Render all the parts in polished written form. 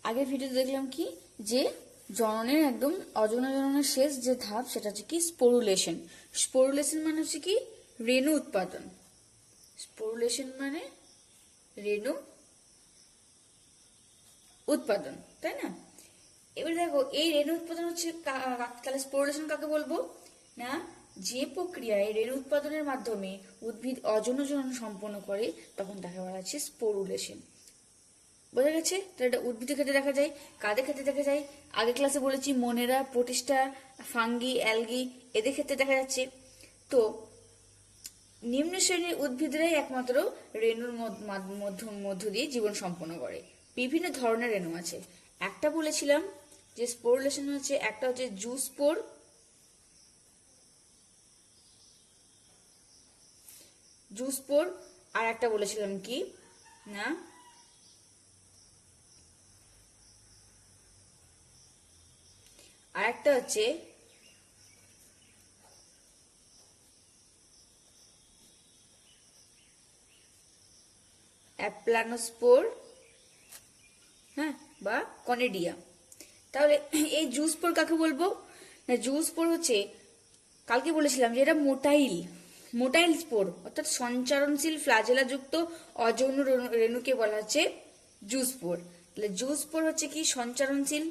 আগের ভিডিওতে দেখলাম কি যে জননের একদম অযৌন জননের শেষ যে ধাপ সেটা হচ্ছে কি স্পোরুলেশন। স্পোরুলেশন মানে হচ্ছে কি রেণু উৎপাদন। স্পোরুলেশন মানে রেণু উৎপাদন, তাই না? এবার দেখো এই রেণু উৎপাদন হচ্ছে তাহলে স্পোরুলেশন কাকে বলবো না? যে প্রক্রিয়ায় রেণু উৎপাদনের মাধ্যমে উদ্ভিদ অযৌন জনন সম্পন্ন করে তখন তাকে বলা হচ্ছে স্পোরুলেশন। বোঝা গেছে? তাহলে এটা উদ্ভিদের ক্ষেত্রে দেখা যায়, কাদের ক্ষেত্রে দেখা যায়? আগের ক্লাসে বলেছি মনেরা, প্রোটিস্টা, ফাঙ্গি, অ্যালগি এদের ক্ষেত্রে দেখা যাচ্ছে। তো নিম্ন শ্রেণীর উদ্ভিদরাই একমাত্র রেণুর মধ্য দিয়ে জীবন সম্পন্ন করে। বিভিন্ন ধরনের রেণু আছে। একটা বলেছিলাম যে স্পোরুলেশন হচ্ছে, একটা হচ্ছে জুস্পোর, জুস্পোর, আর একটা বলেছিলাম কি না আর একটা হচ্ছে অ্যাপ্লানোস্পোর, হ্যাঁ, বা কনেডিয়া। তাহলে এই জুস্পোর কাকে বলবো না? জুস্পোর হচ্ছে, কালকে বলেছিলাম যে এটা মোটাইল স্পোর, অর্থাৎ সঞ্চারণশীল ফ্লাজেলা যুক্ত অযৌন রেণুকে বলা হচ্ছে জুস্পোর। তাহলে জুস্পোর হচ্ছে কি সঞ্চারণশীল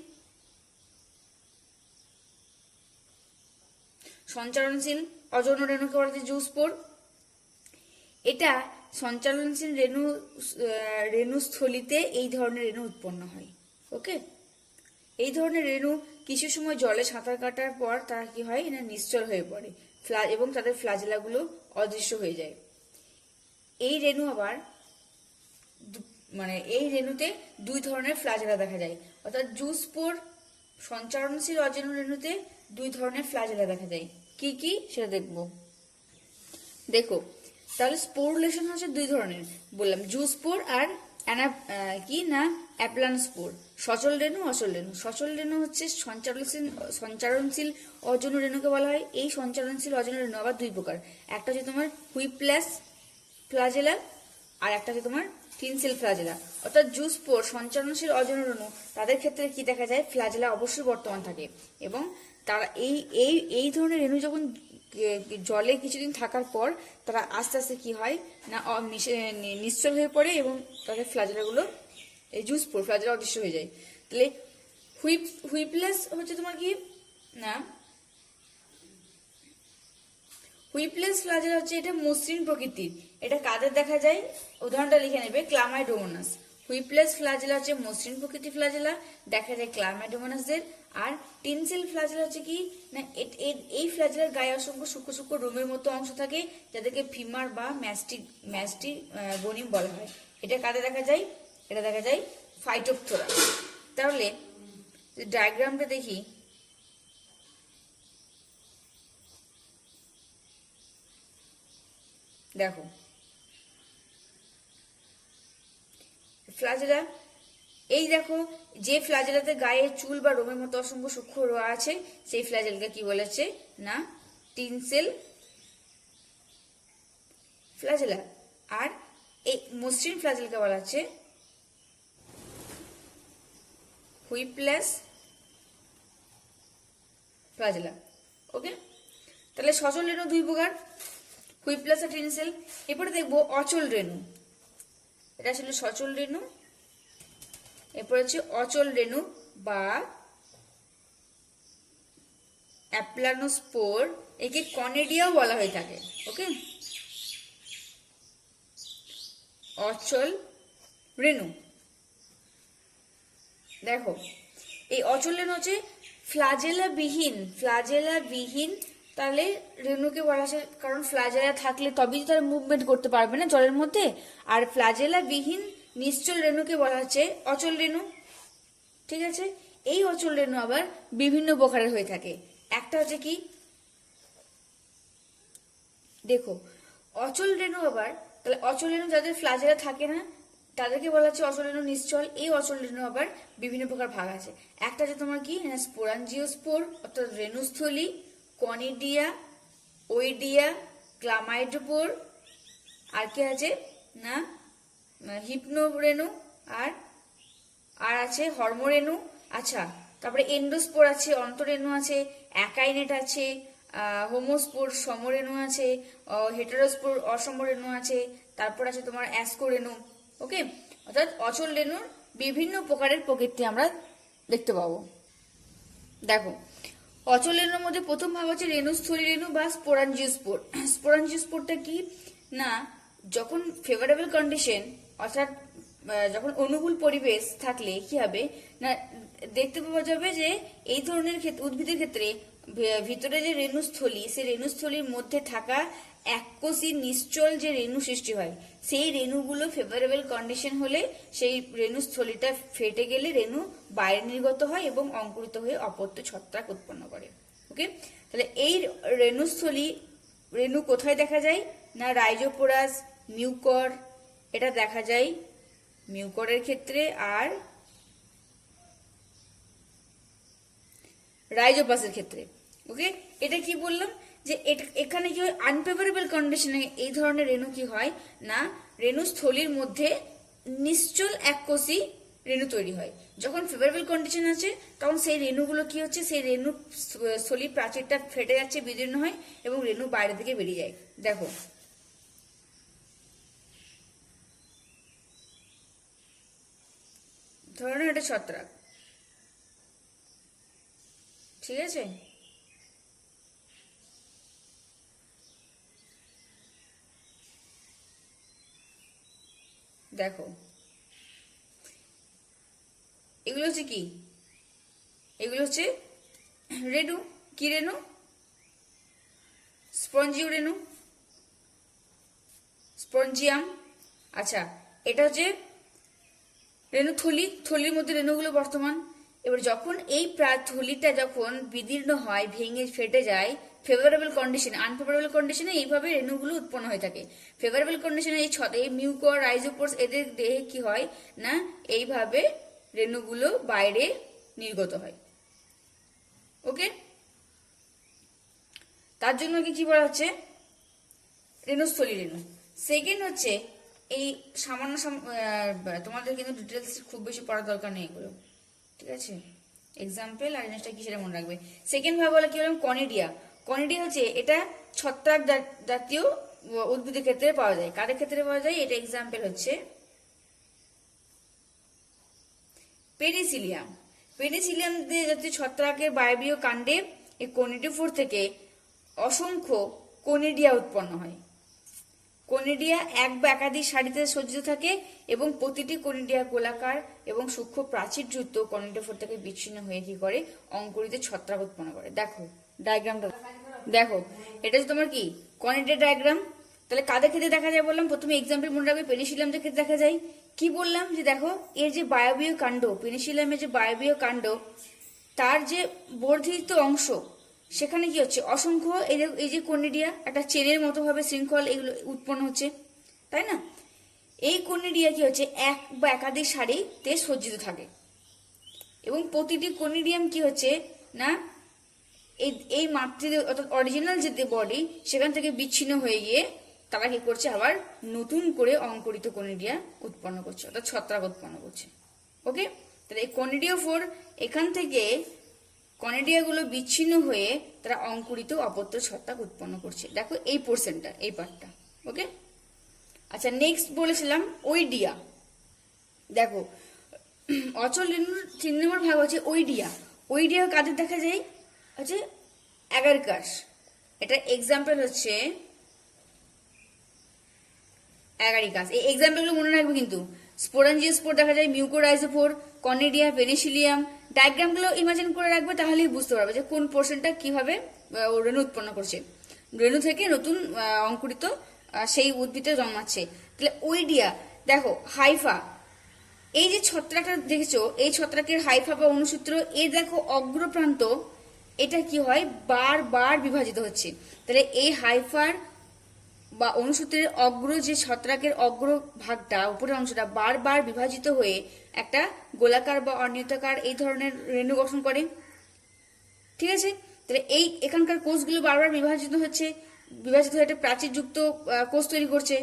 অযৌন রেণুকে বলা হচ্ছে জুস্পোর। এটা সঞ্চালনশীল রেণুস্থলিতে এই ধরনের রেণু উৎপন্ন হয়। ওকে, এই ধরনের রেণু কিছু সময় জলে সাঁতার কাটার পর তারা কি হয় না নিশ্চল হয়ে পড়ে এবং তাদের ফ্লাজেলাগুলো অদৃশ্য হয়ে যায়। এই রেণু আবার এই রেণুতে দুই ধরনের ফ্লাজেলা দেখা যায়, অর্থাৎ জুস্পোর সঞ্চারণশীল অযৌন রেণুতে দুই ধরনের ফ্লাজেলা দেখা যায়। কি কি সেটা দেখো। তাহলে স্পোরুলেশন হচ্ছে দুই ধরনের বললাম, জুস্পোর আর অ্যাপ্লানোস্পোর। সচল রেণু, অচল রেণু। সচল রেণু হচ্ছে সঞ্চারণশীল অযৌন রেণুকে বলা হয়। এই সঞ্চারণশীল অযৌন রেণু আবার দুই প্রকার, একটা হচ্ছে তোমার হুইপ্লাস ফ্লাজেলা আর একটা হচ্ছে তোমার টিনসেল ফ্লাজেলা। অর্থাৎ জুস্পোর সঞ্চারণশীল অযৌন রেণু, তাদের ক্ষেত্রে কি দেখা যায়? ফ্লাজেলা অবশ্যই বর্তমান থাকে এবং তারা এই ধরনের রেণু যখন জলে কিছুদিন থাকার পর তারা আস্তে আস্তে কি হয় না নিশ্চল হয়ে পড়ে এবং তাদের ফ্লাজেলাগুলো এই জুস্পোর ফ্লাজেলা অদৃশ্য হয়ে যায়। তাহলে হুইপ্লাস হচ্ছে তোমার কি না হুইপ্লেস ফ্লাজেলা হচ্ছে এটা মসৃণ প্রকৃতির। এটা কাদের দেখা যায়? উদাহরণটা লিখে নেবে, ক্লামাইডোমোনাস। হুইপ্লেস ফ্লাজেলা হচ্ছে মসৃণ প্রকৃতির ফ্লাজেলা, দেখা যায় ক্লামাইডোমোনাসদের। আর টিনসেল ফ্লাজেলা হচ্ছে কি না এই ফ্লাজেলার গায়ে অসংখ্য সূক্ষ্ম সূক্ষ্ম রোমের মতো অংশ থাকে যাদেরকে ফিমার বা ম্যাস্টিক গনিম বলা হয়। এটা কাদের দেখা যায়? এটা দেখা যায় ফাইটোপথোরা। তাহলে ডায়াগ্রামটা দেখি, দেখো ফ্লাজেলা, এই দেখো যে ফ্লাজেলাতে গায়ে চুল বা রোমের মতো অসংখ্য সূক্ষ্ম রোয়া আছে সেই ফ্লাজেলকে কি বলেছে না টিনসেল ফ্লাজেলা। আর এই মসৃণ ফ্লাজেলকে বলা হচ্ছে হুইপ্লাস ফ্লাজেলা। ওকে, তাহলে সচল রেণু দুই প্রকার, হুইপ্লাস আর টিনসেল। এরপরে দেখবো অচল রেণু। এটা আসলে সচল রেণু, এরপর হচ্ছে অচল রেণু বা অ্যাপ্লানোস্পোর, একে কনেডিয়াও বলা হয়ে থাকে। ওকে, অচল রেণু। দেখো এই অচল রেণু হচ্ছে ফ্লাজেলাবিহীন তাহলে রেণুকে বলা হয়, কারণ ফ্লাজেলা থাকলে তবেই তারা মুভমেন্ট করতে পারবে না জলের মধ্যে। আর ফ্লাজেলাবিহীন নিশ্চল রেণুকে বলা হচ্ছে অচল রেণু। ঠিক আছে, এই অচল রেণু আবার বিভিন্ন প্রকারের হয়ে থাকে। একটা হচ্ছে কি দেখো অচল রেণু আবার, তাহলে অচল রেণু যাদের ফ্লাজেলা থাকে না তাদেরকে বলা হচ্ছে অচল রেণু নিশ্চল। এই অচল রেণু আবার বিভিন্ন প্রকার ভাগ আছে। একটা হচ্ছে তোমার কি না স্পোরাঞ্জিওস্পোর অর্থাৎ রেণুস্থলী, কনিডিয়া, ওইডিয়া, ক্লামাইডোপোর, আর কি আছে না হিপনো রেণু, আর আছে হর্মোরেণু। আচ্ছা, তারপরে এন্ডোস্পোর আছে, অন্তরেণু আছে, অ্যাকাইনেট আছে, হোমোস্পোর সমরেণু আছে, হেটারোস্পোর অসমরেণু আছে, তারপর আছে তোমার অ্যাসকোরেণু। ওকে, অর্থাৎ অচল রেণুর বিভিন্ন প্রকারের প্রকৃতি আমরা দেখতে পাবো। দেখো, অচল রেণুর মধ্যে প্রথম ভাগ হচ্ছে রেণুস্থলী রেণু বা স্পোরাঞ্জিওস্পোর। স্পোরাঞ্জিওস্পোরটা কি না, যখন ফেভারেবল কন্ডিশন অর্থাৎ যখন অনুকূল পরিবেশ থাকলে কি হবে না, দেখতে পাওয়া যাবে যে এই ধরনের উদ্ভিদের ক্ষেত্রে ভিতরে যে রেণুস্থলী, সেই রেণুস্থলীর মধ্যে থাকা এককোষী নিশ্চল যে রেণু সৃষ্টি হয়, সেই রেণুগুলো ফেভারেবল কন্ডিশন হলে সেই রেণুস্থলীটা ফেটে গেলে রেণু বাইরে নির্গত হয় এবং অঙ্কুরিত হয়ে অপত্য ছত্রাক উৎপন্ন করে। ওকে, তাহলে এই রেণুস্থলী রেণু কোথায় দেখা যায় না, রাইজোপোরাস, মিউকর, এটা দেখা যায় মিউকরের ক্ষেত্রে, আর রাইজোপাসের ক্ষেত্রে। ওকে, এটা কি বললাম যে এখানে কি হয়, আনফেভারেবল কন্ডিশনে এই ধরনের রেণু কি হয় না, রেণুস্থলীর মধ্যে নিশ্চল এককোষী রেণু তৈরি হয়। যখন ফেভারেবল কন্ডিশন আছে তখন সেই রেণুগুলো কি হচ্ছে, সেই রেণু স্থলীর প্রাচীরটা ফেটে যাচ্ছে, বিদীর্ণ হয় এবং রেণু বাইরে থেকে বেরিয়ে যায়। দেখো, ধরে নাও এটা ছত্রাক, ঠিক আছে, দেখো এগুলো হচ্ছে কি, এগুলো হচ্ছে রেণু। কি রেণু? স্পঞ্জিও রেণু, স্পঞ্জিয়াম। আচ্ছা, এটা হচ্ছে রেণুথলি, থলির মধ্যে রেণুগুলো বর্তমান। এবার যখন এই থলিটা যখন বিদীর্ণ হয়, ভেঙে ফেটে যায়, ফেভারেবল কন্ডিশনে, আনফেভারেবল কন্ডিশনে এইভাবে রেণুগুলো উৎপন্ন হয়ে থাকে। ফেভারেবল কন্ডিশনে এই মিউকর, রাইজোপোরস এদের দেহে কি হয় না, এইভাবে রেণুগুলো বাইরে নির্গত হয়। ওকে, তার জন্য কি বলা হচ্ছে, রেণুস্থলী রেণু। সেকেন্ড হচ্ছে এই সামান্য তোমাদের কিন্তু ডিটেলস খুব বেশি পড়ার দরকার নেই এগুলো, ঠিক আছে, এক্সাম্পল আর জিনিসটা কি সেটা মনে রাখবে। সেকেন্ড ভাগ হলো কি বললাম, কনিডিয়া। কনিডিয়া হচ্ছে এটা ছত্রাক জাতীয় উদ্ভিদের ক্ষেত্রে পাওয়া যায়। কাদের ক্ষেত্রে পাওয়া যায়, এটা এক্সাম্পল হচ্ছে পেনিসিলিয়াম। পেনিসিলিয়াম জাতীয় ছত্রাকের বায়বীয় কাণ্ডে এই কনিডিওফোর থেকে অসংখ্য কনিডিয়া উৎপন্ন হয়। কনিডিয়া এক বা একাধিক সারিতে সজ্জিত থাকে এবং প্রতিটি কনিডিয়া গোলাকার এবং সূক্ষ্ম প্রাচীরযুক্ত কনিডিওফোর থেকে বিচ্ছিন্ন হয়ে কি করে, অঙ্কুরিত ছত্রাক উৎপন্ন করে। দেখো ডায়াগ্রামটা, দেখো এটা হচ্ছে তোমার কি কনিডিয়া ডায়াগ্রাম। তাহলে কাদের ক্ষেত্রে দেখা যায় বললাম, প্রথমে এক্সাম্পল মনে রাখবে, পেনিসিলিয়ামদের ক্ষেত্রে দেখা যায়। কি বললাম যে দেখো এর যে বায়বীয় কাণ্ড, পেনিসিলিয়ামের যে বায়বীয় কাণ্ড, তার যে বর্ধিত অংশ, সেখানে কি হচ্ছে, অসংখ্য এই যে কনিডিয়া একটা চেনের মতো ভাবে শৃঙ্খল এগুলো উৎপন্ন হচ্ছে, তাই না? এই কনিডিয়া কি হচ্ছে, এক বা একাধিক সারিতে সজ্জিত থাকে এবং প্রতিটি কনিডিয়াম কি হচ্ছে না, এই মাতৃ অর্থাৎ অরিজিনাল যে বডি সেখান থেকে বিচ্ছিন্ন হয়ে গিয়ে তারা কি করছে, আবার নতুন করে অঙ্কুরিত কনিডিয়া উৎপন্ন করছে, অর্থাৎ ছত্রাক উৎপন্ন করছে। ওকে, তাহলে এই কনিডিওফোর এখান থেকে কনিডিয়াগুলো বিচ্ছিন্ন হয়ে তারা অঙ্কুরিত অপত্য ছত্রাক উৎপন্ন করছে। দেখো এই পোর্শনটা, এই পার্টটা। ওকে, আচ্ছা নেক্সট বলেছিলাম ওইডিয়া। দেখো অচল রেণুর 3 নম্বর ভাগ হচ্ছে ওইডিয়া। ওইডিয়া কাদের দেখা যায়, হচ্ছে অ্যাগারকাস। এটা এক্সাম্পল হচ্ছে অ্যাগারিকাস। এই এক্সাম্পলগুলো মনে রাখবে কিন্তু। স্পোরাঞ্জিওস্পোর দেখা যায়, মিউকোরাইজোফোর, কনিডিয়া, পেনিসিলিয়াম। ডায়াগ্রামগুলো ইমাজিন করে রাখবে, তাহলেই বুঝতে পারবে যে কোন পোর্শনটা কিভাবে রেণু উৎপন্ন করছে, রেণু থেকে নতুন অঙ্কুরিত সেই উদ্ভিদে জন্মাচ্ছে। তাহলে ওইডিয়া দেখো, হাইফা, এই যে ছত্রাকটা দেখেছো, এই ছত্রাকের হাইফা বা অনুসূত্র, এর দেখো অগ্রপ্রান্ত, এটা কি হয়, বারবার বিভাজিত হচ্ছে। তাহলে এই হাইফার বা অনুসূত্রের অগ্র যে ছত্রাকের অগ্র ভাগটা, উপরের অংশটা বারবার বিভাজিত হয়ে একটা গোলাকার বা অনিয়তাকার এই ধরনের রেণু গঠন করে, ঠিক আছে। তাহলে এই এখানকার কোষগুলো বারবার বিভাজিত হয়ে একটা প্রাচীরযুক্ত কোষ তৈরি করছে।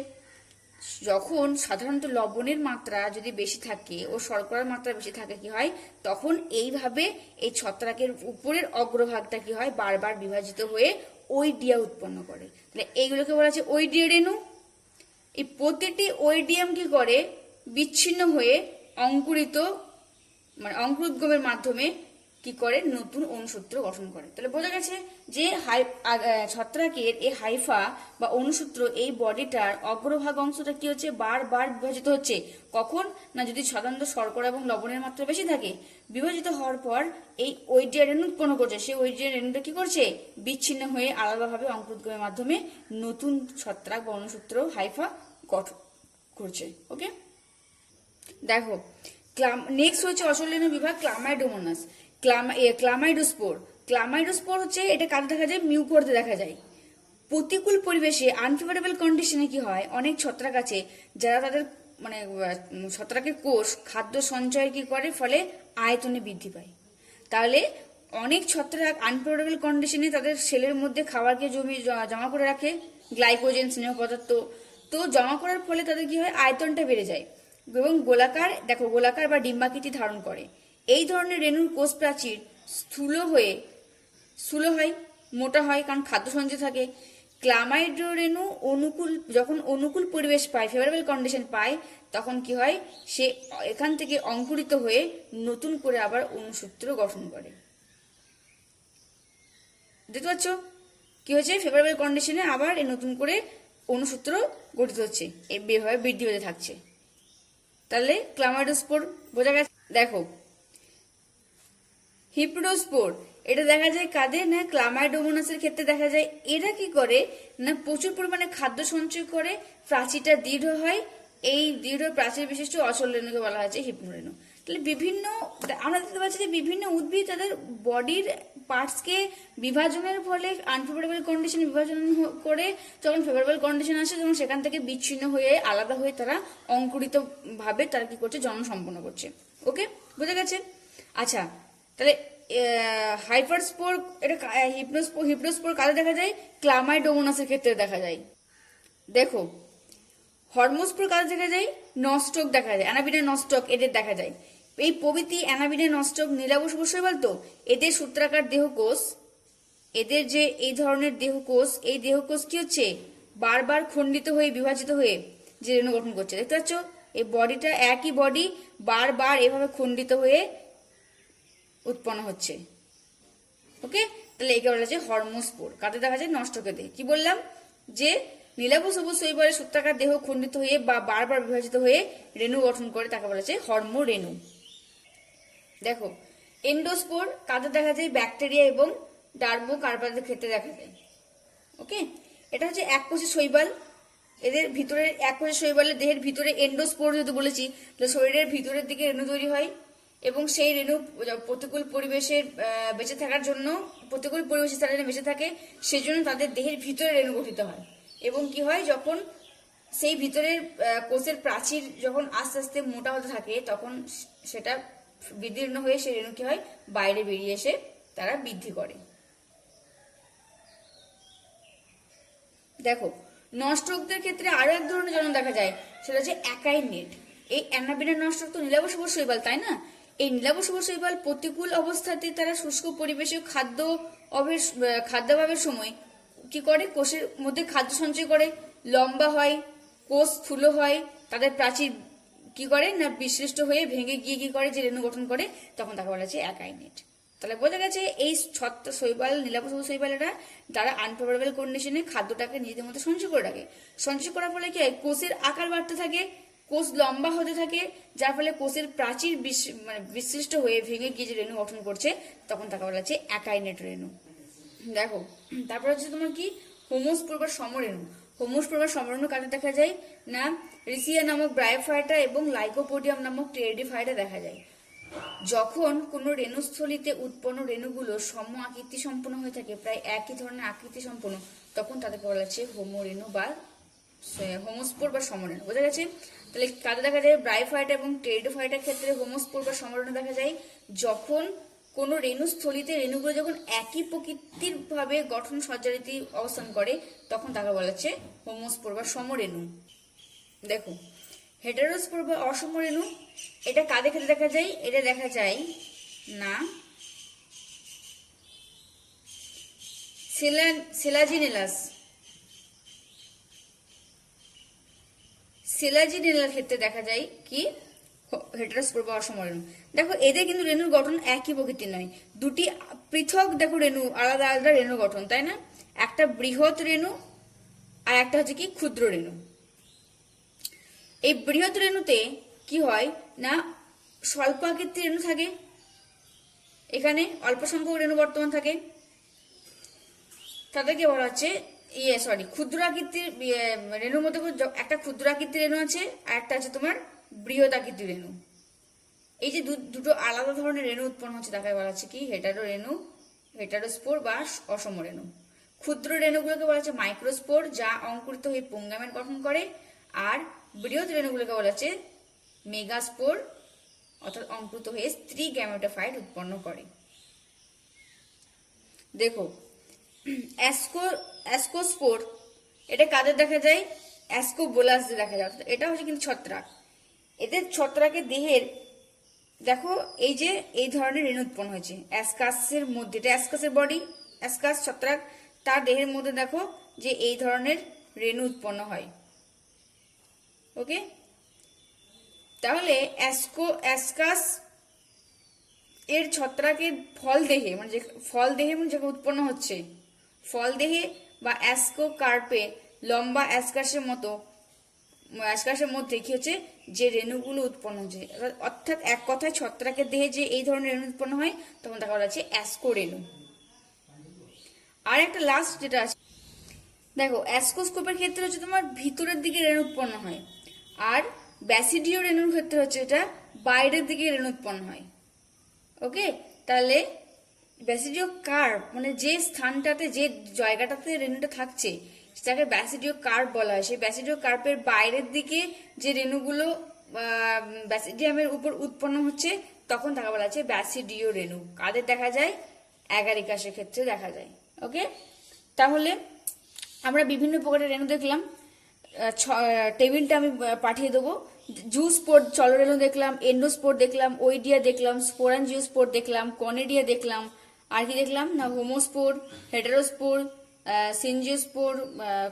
যখন সাধারণত লবণের মাত্রা যদি বেশি থাকে ও শর্করার মাত্রা বেশি থাকে কি হয়, তখন এইভাবে এই ছত্রাকের উপরের অগ্রভাগটা কি হয়, বারবার বিভাজিত হয়ে ওইডিয়া উৎপন্ন করে। তাহলে এইগুলোকে বলা হচ্ছে ওইডিয়া রেণু। এই প্রতিটি ওইডিয়াম কি করে, বিচ্ছিন্ন হয়ে অঙ্কুরিত মানে অঙ্কুরোদ্গমের মাধ্যমে কি করে, নতুন অনুসূত্র গঠন করে। তাহলে বোঝা গেছে যে ছত্রাকের এই হাইফা বা অনুসূত্র, এই বডিটার অগ্রভাগ অংশটা কি হচ্ছে, বারবার বিভাজিত হচ্ছে। কখন না, যদি সাধারণত শর্করা এবং লবণের মাত্রা বেশি থাকে। বিভাজিত হওয়ার পর এই ওইডিয়া রেণু উৎপন্ন করছে, সেই ওইডিয়া রেণুটা কি করছে, বিচ্ছিন্ন হয়ে আলাদাভাবে অঙ্কুরোদ্গমের মাধ্যমে নতুন ছত্রাক বা অনুসূত্র হাইফা গঠন করছে। ওকে, দেখো নেক্সট হচ্ছে অসলেন বিভাগ ক্লামাইডোমোনাস। ক্লামাইডোস্পোর। ক্লামাইডোস্পোর হচ্ছে, এটা কাজে দেখা যায় মিউকোরতে দেখা যায়। প্রতিকূল পরিবেশে আনফেভারেবল কন্ডিশনে কি হয়, অনেক ছত্রাক আছে যারা তাদের মানে ছত্রাকের কোষ খাদ্য সঞ্চয়ের কি করে, ফলে আয়তনে বৃদ্ধি পায়। তাহলে অনেক ছত্রাক আনফেভারেবল কন্ডিশনে তাদের সেলের মধ্যে খাবারকে জমা করে রাখে, গ্লাইকোজেন, স্নেহ পদার্থ। তো জমা করার ফলে তাদের কি হয়, আয়তনটা বেড়ে যায় এবং গোলাকার বা ডিম্বাকৃতি ধারণ করে। এই ধরনের রেণুর কোষ প্রাচীর স্থূল হয়, মোটা হয়, কারণ খাদ্য সঞ্চয় থাকে। ক্লামাইড রেণু যখন অনুকূল পরিবেশ পায়, ফেভারেবল কন্ডিশন পায়, তখন কি হয়, সে এখান থেকে অঙ্কুরিত হয়ে নতুন করে আবার অনুসূত্র গঠন করে। দেখতে পাচ্ছ কি হয়েছে, ফেভারেবল কন্ডিশনে আবার নতুন করে অনুসূত্র গঠিত হচ্ছে, এভাবে বৃদ্ধি পেতে থাকছে। তাহলে ক্লামাইডোস্পোর বোঝা গেছে। দেখো হিপ্রোস্পোর, এটা দেখা যায় কাদের না, ক্লামাইডোমোনাসের ক্ষেত্রে দেখা যায়। এরা কি করে না, প্রচুর পরিমাণে খাদ্য সঞ্চয় করে, প্রাচীরটা দৃঢ় হয়। এই দৃঢ় প্রাচীর বিশিষ্ট অচল রেণুকে বলা হয়েছে হিপ্নোরেণু। তাহলে আমরা দেখতে পাচ্ছি যে বিভিন্ন উদ্ভিদ তাদের বডির পার্টসকে বিভাজনের ফলে আনফেভারেবল কন্ডিশন বিভাজন করে, যখন ফেভারেবল কন্ডিশন আসে তখন সেখান থেকে বিচ্ছিন্ন হয়ে আলাদা হয়ে তারা অঙ্কুরিত ভাবে তারা কি করছে, জন্ম সম্পন্ন করছে। ওকে, বুঝে গেছে। আচ্ছা, তাহলে হাইপারস্পোর, এটা হিপ্নোস্পোর কাজে দেখা যায়, ক্লামাইডোমোনাসের ক্ষেত্রে দেখা যায়। দেখো হরমোস্পোর কাজে দেখা যায়, নস্টক দেখা যায়, অ্যানাবিনা নস্টক এদের দেখা যায়। এই প্রভৃতি অ্যানাবিনা নস্টক নীলাবশ শৈবাল। তো এদের সূত্রাকার দেহকোষ, এদের যে এই ধরনের দেহকোষ, এই দেহকোষ কি হচ্ছে, বারবার খণ্ডিত হয়ে বিভাজিত হয়ে যে রেণু গঠন করছে। দেখতে পাচ্ছ, এই বডিটা একই বডি বারবার এভাবে খণ্ডিত হয়ে উৎপন্ন হচ্ছে। ওকে, তাহলে একে বলা যায় হরমোস্পোর। কাতে দেখা যায়, নষ্টকে দেহে। কি বললাম, যে নীলাভ সবুজ শৈবালের সূত্রাকার দেহ খণ্ডিত হয়ে বা বারবার বিভাজিত হয়ে রেণু গঠন করে, তাকে বলা যায় হরমো রেণু। দেখো এন্ডোস্পোর কাতে দেখা যায়, ব্যাকটেরিয়া এবং ডার্মো কার্পাসের ক্ষেত্রে দেখা যায়। ওকে, এটা হচ্ছে এককোষী শৈবাল। এদের ভিতরে এককোষী শৈবালের দেহের ভিতরে এন্ডোস্পোর যেহেতু বলেছি, তাহলে শরীরের ভিতরের দিকে রেণু তৈরি হয় এবং সেই রেণু প্রতিকূল পরিবেশে বেঁচে থাকার জন্য, প্রতিকূল পরিবেশে তারা বেঁচে থাকে, সেই জন্য তাদের দেহের ভিতরে রেণু গঠিত হয়। এবং কি হয়, যখন সেই ভিতরের কোষের প্রাচীর যখন আস্তে আস্তে মোটা হতে থাকে, তখন সেটা বিদীর্ণ হয়ে সেই রেণু কি হয়, বাইরে বেরিয়ে এসে তারা বৃদ্ধি করে। দেখো নষ্টকদের ক্ষেত্রে আরো এক ধরনের জন্ম দেখা যায়, সেটা হচ্ছে অ্যাকাইনেট। এই অ্যানাবিনা নষ্টক তো নীলাভ সবুজ শৈবাল, তাই না? এই নীলাভ সবুজ শৈবাল প্রতিকূল অবস্থাতে তারা শুষ্ক পরিবেশে খাদ্যাভাবের সময় কি করে, কোষের মধ্যে খাদ্য সঞ্চয় করে, লম্বা হয়, কোষ স্থূল হয়, তাদের প্রাচীর কি করে না, বিশ্লিষ্ট হয়ে ভেঙে গিয়ে কি করে, যে রেণু গঠন করে, তখন তাকে বলা হচ্ছে অ্যাকাইনেট। তাহলে বোঝা গেছে, এই শৈবাল, নীলাভ সবুজ শৈবালেরা তারা আনফেভারেবল কন্ডিশনে খাদ্যটাকে নিজেদের মধ্যে সঞ্চয় করে রাখে। সঞ্চয় করার ফলে কি হয়, কোষের আকার বাড়তে থাকে, কোষ লম্বা হতে থাকে, যার ফলে কোষের প্রাচীর বিশ্লিষ্ট হয়ে ভেঙে গিয়ে যে রেণু গঠন করছে, তখন তাকে বলা হচ্ছে অ্যাকাইনেট রেণু। দেখো তারপর হচ্ছে তোমার কি, হোমোস্পোর বা সমরেণু। হোমোস্পোর বা সমরেণু কাজে দেখা যায় না, রিসিয়া নামক ব্রায়োফাইটা এবং লাইকোপোডিয়াম নামক টেরিডিফাইটা দেখা যায়। যখন কোনো রেণুস্থলিতে উৎপন্ন রেণুগুলো সম আকৃতি সম্পন্ন হয়ে থাকে, প্রায় একই ধরনের আকৃতি সম্পন্ন, তখন তাদেরকে বলা হচ্ছে হোমোরেণু বা হোমোস্পোর বা সমরেণু। বোঝা গেছে? তাহলে কাজে দেখা যায় ব্রায়োফাইটা এবং টেরিডোফাইটার ক্ষেত্রে হোমোস্পোর বা সমরেণু দেখা যায় যখন কোনো রেণুস্থলিতে রেণুগুলো যখন একই প্রকৃতির ভাবে গঠন সজ্জারীতি অবস্থান করে, তখন তাকে বলা হচ্ছে হোমোস্পোর বা সমরেণু। দেখো হেটারোস্পোর বা অসম রেণু, এটা কাদের ক্ষেত্রে দেখা যায়? এটা দেখা যায় না সেলাজিনেলাস সেলাজিনেলার ক্ষেত্রে দেখা যায় কি হেটারোস্পোর বা অসম রেণু। দেখো এদের কিন্তু রেণুর গঠন একই প্রকৃতির নয়, দুটি পৃথক দেখো রেণু, আলাদা আলাদা রেণু গঠন, তাই না? একটা বৃহৎ রেণু আর একটা হচ্ছে কি ক্ষুদ্র রেণু। এই বৃহৎ রেণুতে কি হয় না, স্বল্প আকৃতির রেণু থাকে, এখানে অল্প সংখ্যক রেণু বর্তমান থাকে, তাদেরকে বলা হচ্ছে ক্ষুদ্র আকৃতির রেণুর মধ্যে একটা ক্ষুদ্র আকৃতির রেণু আছে আর একটা আছে তোমার বৃহৎ আকৃতির রেণু। এই যে দুটো আলাদা ধরনের রেণু উৎপন্ন হচ্ছে তাকে বলা হচ্ছে কি হেটারোস্পোর বা অসম রেণু। ক্ষুদ্র রেণুগুলোকে বলা হচ্ছে মাইক্রোস্পোর, যা অঙ্কুরিত হয়ে পুংগামেট গঠন করে, আর বৃহৎ রেণুগুলোকে বলা হচ্ছে মেগাস্পোর, অর্থাৎ অঙ্কুরিত হয়ে স্ত্রী গ্যামেটোফাইট উৎপন্ন করে। দেখো অ্যাসকোস্পোর, এটা কাদের দেখা যায়? অ্যাসকোবোলাস দেখা যায়, এটা হচ্ছে কিন্তু ছত্রাক। এদের ছত্রাকের দেহের দেখো এই যে এই ধরনের রেণু উৎপন্ন হয়েছে অ্যাসকাসের মধ্যে, এটা অ্যাসকাসের বডি, অ্যাসকাস ছত্রাক, তার দেহের মধ্যে দেখো যে এই ধরনের রেণু উৎপন্ন হয়। ওকে, তাহলে অ্যাসকাস এর ছত্রাকের ফল দেহে মানে যেটা উৎপন্ন হচ্ছে, ফল দেহে বা অ্যাসকোকার্পে লম্বা অ্যাসকাসের মধ্যে কি হচ্ছে যে রেণুগুলো উৎপন্ন হচ্ছে, অর্থাৎ এক কথায় ছত্রাকের দেহে যে এই ধরনের রেণু উৎপন্ন হয় তখন তাকে বলা হচ্ছে অ্যাসকো রেণু। আর একটা লাস্ট যেটা আছে দেখো, অ্যাসকোস্কোপের ক্ষেত্রে হচ্ছে তোমার ভিতরের দিকে রেণু উৎপন্ন হয়, আর ব্যাসিডিও রেণুর ক্ষেত্রে হচ্ছে এটা বাইরের দিকে রেণু উৎপন্ন হয়। ওকে, তাহলে ব্যাসিডিও কার্ভ মানে যে স্থানটাতে যে জায়গাটাতে রেণুটা থাকছে সেটাকে ব্যাসিডিও কার্ভ বলা হয়। সেই ব্যাসিডিও কার্ভের বাইরের দিকে যে রেণুগুলো ব্যাসিডিয়ামের উপর উৎপন্ন হচ্ছে তখন তাকে বলা হচ্ছে ব্যাসিডিও রেণু। কাদের দেখা যায়? অ্যাগারিকাসের ক্ষেত্রে দেখা যায়। ওকে, তাহলে আমরা বিভিন্ন প্রকারের রেণু দেখলাম, টেবিলটা আমি পাঠিয়ে দেবো। জুস্পোর চলরেণু দেখলাম, এন্ডোস্পোর দেখলাম, ওইডিয়া দেখলাম, স্পোরানজিওস্পোর দেখলাম, কনেডিয়া দেখলাম, আর কি দেখলাম না হোমোস্পোর, হেটারোস্পোর, সিনজিওস্পোর,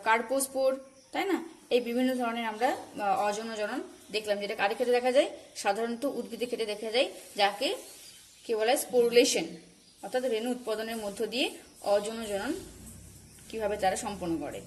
কার্পোস্পোর, তাই না? এই বিভিন্ন ধরনের আমরা অজনজনন দেখলাম, যেটা কাদের ক্ষেত্রে দেখা যায়? সাধারণত উদ্ভিদের ক্ষেত্রে দেখা যায়, যাকে কি বলা হয় স্পোরুলেশন, অর্থাৎ রেণু উৎপাদনের মধ্য দিয়ে অজনজনন কিভাবে তারা সম্পন্ন করে।